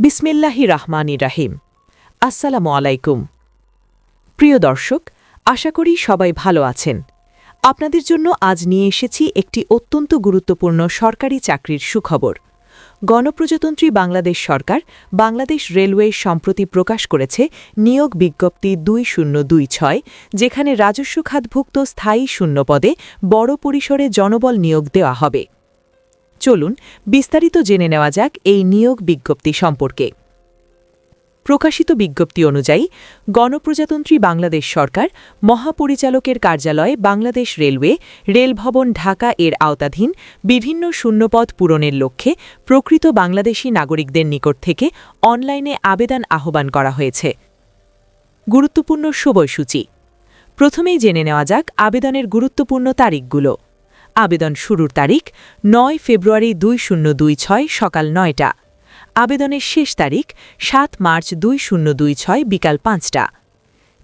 বিসমিল্লাহির রহমানির রাহিম। আসসালামু আলাইকুম। প্রিয় দর্শক, আশা করি সবাই ভালো আছেন। আপনাদের জন্য আজ নিয়ে এসেছি একটি অত্যন্ত গুরুত্বপূর্ণ সরকারি চাকরির সুখবর। গণপ্রজাতন্ত্রী বাংলাদেশ সরকার বাংলাদেশ রেলওয়ে সম্প্রতি প্রকাশ করেছে নিয়োগ বিজ্ঞপ্তি 2026, যেখানে রাজস্ব খাতভুক্ত স্থায়ী শূন্যপদে বড় পরিসরে জনবল নিয়োগ দেওয়া হবে। চলুন বিস্তারিত জেনে নেওয়া যাক এই নিয়োগ বিজ্ঞপ্তি সম্পর্কে। প্রকাশিত বিজ্ঞপ্তি অনুযায়ী গণপ্রজাতন্ত্রী বাংলাদেশ সরকার মহাপরিচালকের কার্যালয়ে বাংলাদেশ রেলওয়ে রেলভবন ঢাকা এর আওতাধীন বিভিন্ন শূন্যপদ পূরণের লক্ষ্যে প্রকৃত বাংলাদেশী নাগরিকদের নিকট থেকে অনলাইনে আবেদন আহ্বান করা হয়েছে। গুরুত্বপূর্ণ সময়সূচি। প্রথমেই জেনে নেওয়া যাক আবেদনের গুরুত্বপূর্ণ তারিখগুলো। আবেদন শুরুর তারিখ 9 ফেব্রুয়ারি 2026 সকাল 9টা। আবেদনের শেষ তারিখ 7 মার্চ 2026 বিকাল 5টা।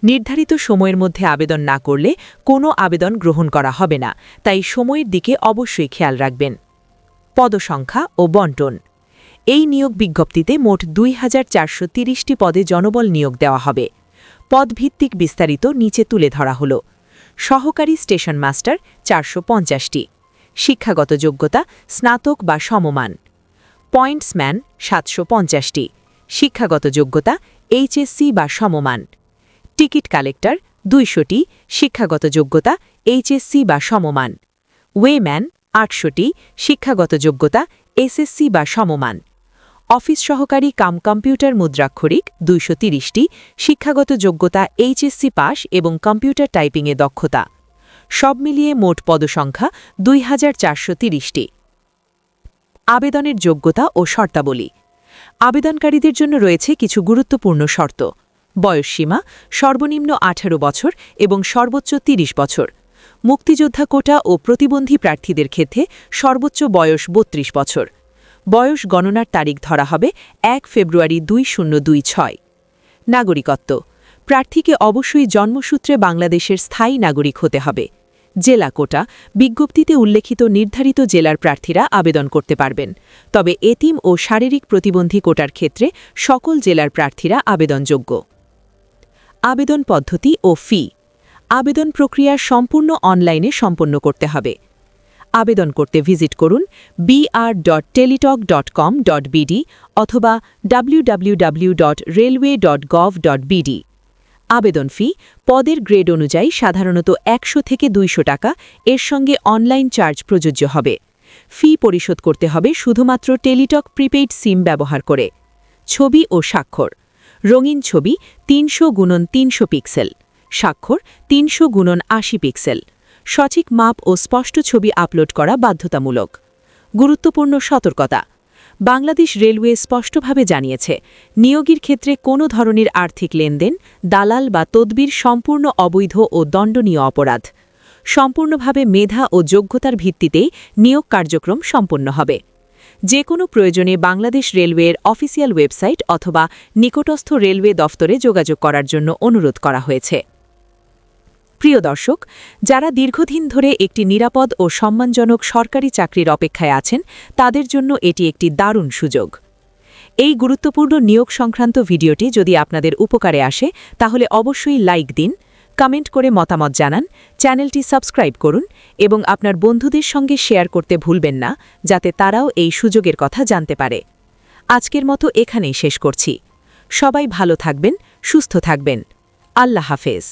নির্ধারিত সময়ের মধ্যে আবেদন না করলে কোনো আবেদন গ্রহণ করা হবে না, তাই সময়ের দিকে অবশ্যই খেয়াল রাখবেন। পদসংখ্যা ও বণ্টন। এই নিয়োগ বিজ্ঞপ্তিতে মোট 2430টি পদে জনবল নিয়োগ দেওয়া হবে। পদভিত্তিক বিস্তারিত নিচে তুলে ধরা হল। সহকারী স্টেশন মাস্টার 450টি। শিক্ষাগত যোগ্যতা স্নাতক বা সমমান। পয়েন্টসম্যান 750টি। শিক্ষাগত যোগ্যতা এইচএসসি বা সমমান। টিকিট কালেক্টর 200টি। শিক্ষাগত যোগ্যতা এইচএসসি বা সমমান। ওয়েম্যান 800টি। শিক্ষাগত যোগ্যতা এসএসসি বা সমমান। অফিস সহকারী কাম কম্পিউটার মুদ্রাক্ষরিক 230টি। শিক্ষাগত যোগ্যতা এইচএসসি পাস এবং কম্পিউটার টাইপিংয়ে দক্ষতা। সব মিলিয়ে মোট পদসংখ্যা 2430টি। আবেদনের যোগ্যতা ও শর্তাবলী। আবেদনকারীদের জন্য রয়েছে কিছু গুরুত্বপূর্ণ শর্ত। বয়সসীমা সর্বনিম্ন 18 বছর এবং সর্বোচ্চ 30 বছর। মুক্তিযোদ্ধা কোটা ও প্রতিবন্ধী প্রার্থীদের ক্ষেত্রে সর্বোচ্চ বয়স 32 বছর। বয়স গণনার তারিখ ধরা হবে 1 ফেব্রুয়ারি 2026। নাগরিকত্ব। প্রার্থীকে অবশ্যই জন্মসূত্রে বাংলাদেশের স্থায়ী নাগরিক হতে হবে। জেলা কোটা। বিজ্ঞপ্তিতে উল্লেখিত নির্ধারিত জেলার প্রার্থীরা আবেদন করতে পারবেন, তবে এতিম ও শারীরিক প্রতিবন্ধী কোটার ক্ষেত্রে সকল জেলার প্রার্থীরা আবেদনযোগ্য। আবেদন পদ্ধতি ও ফি। আবেদন প্রক্রিয়া সম্পূর্ণ অনলাইনে সম্পন্ন করতে হবে। আবেদন করতে ভিজিট করুন br.teletalk.com.bd অথবা www.railway.gov.bd। আবেদন ফি পদের গ্রেড অনুযায়ী সাধারণত 100 থেকে 200 টাকা, এর সঙ্গে অনলাইন চার্জ প্রযোজ্য হবে। ফি পরিশোধ করতে হবে শুধুমাত্র টেলিটক প্রিপেইড সিম ব্যবহার করে। ছবি ও স্বাক্ষর। রঙিন ছবি 300x300 পিক্সেল। স্বাক্ষর 300x80 পিক্সেল। সঠিক মাপ ও স্পষ্ট ছবি আপলোড করা বাধ্যতামূলক। গুরুত্বপূর্ণ সতর্কতা। বাংলাদেশ রেলওয়ে স্পষ্টভাবে জানিয়েছে, নিয়োগের ক্ষেত্রে কোনো ধরনের আর্থিক লেনদেন, দালাল বা তদবির সম্পূর্ণ অবৈধ ও দণ্ডনীয় অপরাধ। সম্পূর্ণভাবে মেধা ও যোগ্যতার ভিত্তিতেই নিয়োগ কার্যক্রম সম্পন্ন হবে। যে কোনো প্রয়োজনে বাংলাদেশ রেলওয়ের অফিসিয়াল ওয়েবসাইট অথবা নিকটস্থ রেলওয়ে দফতরে যোগাযোগ করার জন্য অনুরোধ করা হয়েছে। প্রিয় দর্শক, যারা দীর্ঘদিন ধরে একটি নিরাপদ ও সম্মানজনক সরকারি চাকরির অপেক্ষায় আছেন, তাদের জন্য এটি একটি দারুণ সুযোগ। এই গুরুত্বপূর্ণ নিয়োগ সংক্রান্ত ভিডিওটি যদি আপনাদের উপকারে আসে, তাহলে অবশ্যই লাইক দিন, কমেন্ট করে মতামত জানান, চ্যানেলটি সাবস্ক্রাইব করুন এবং আপনার বন্ধুদের সঙ্গে শেয়ার করতে ভুলবেন না, যাতে তারাও এই সুযোগের কথা জানতে পারে। আজকের মতো এখানেই শেষ করছি। সবাই ভালো থাকবেন, সুস্থ থাকবেন। আল্লাহ হাফেজ।